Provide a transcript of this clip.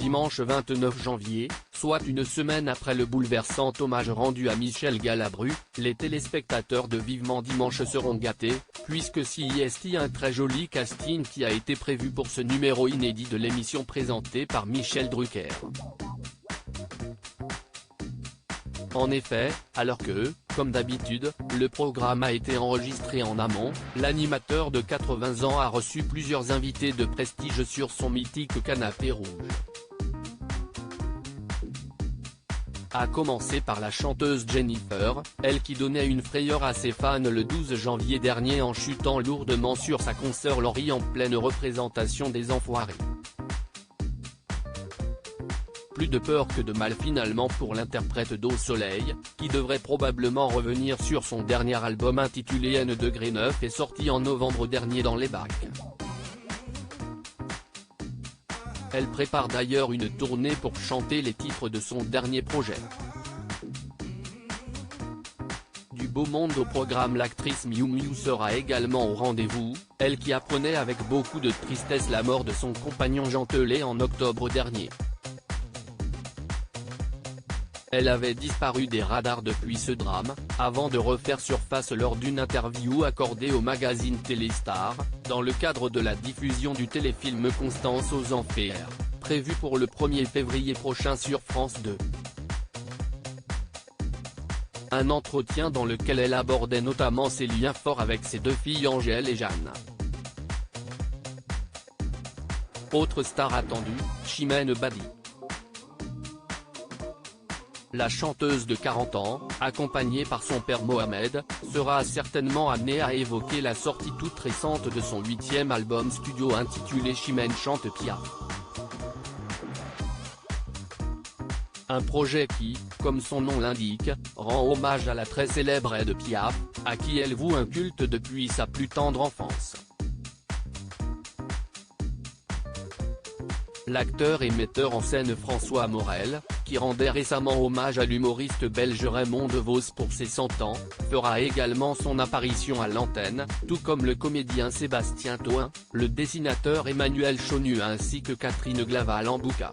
dimanche 29 janvier, soit une semaine après le bouleversant hommage rendu à Michel Galabru, les téléspectateurs de Vivement Dimanche seront gâtés, puisque c'est un très joli casting qui a été prévu pour ce numéro inédit de l'émission présentée par Michel Drucker. En effet, alors que, comme d'habitude, le programme a été enregistré en amont, l'animateur de 80 ans a reçu plusieurs invités de prestige sur son mythique canapé rouge. À commencer par la chanteuse Jennifer, elle qui donnait une frayeur à ses fans le 12 janvier dernier en chutant lourdement sur sa consoeur Laurie en pleine représentation des Enfoirés. Plus de peur que de mal finalement pour l'interprète d'Au Soleil, qui devrait probablement revenir sur son dernier album intitulé N°9 et sorti en novembre dernier dans les bacs. Elle prépare d'ailleurs une tournée pour chanter les titres de son dernier projet. Du beau monde au programme, l'actrice Miu Miu sera également au rendez-vous, elle qui apprenait avec beaucoup de tristesse la mort de son compagnon Jean Telet en octobre dernier. Elle avait disparu des radars depuis ce drame, avant de refaire surface lors d'une interview accordée au magazine Téléstar, dans le cadre de la diffusion du téléfilm Constance aux Enfers, prévu pour le 1er février prochain sur France 2. Un entretien dans lequel elle abordait notamment ses liens forts avec ses deux filles Angèle et Jeanne. Autre star attendue, Chimène Badi. La chanteuse de 40 ans, accompagnée par son père Mohamed, sera certainement amenée à évoquer la sortie toute récente de son 8e album studio intitulé Chimène chante Piaf. Un projet qui, comme son nom l'indique, rend hommage à la très célèbre Edith Piaf, à qui elle voue un culte depuis sa plus tendre enfance. L'acteur et metteur en scène François Morel, qui rendait récemment hommage à l'humoriste belge Raymond Devos pour ses 100 ans, fera également son apparition à l'antenne, tout comme le comédien Sébastien Toen, le dessinateur Emmanuel Chonu ainsi que Catherine Glaval en Bouka.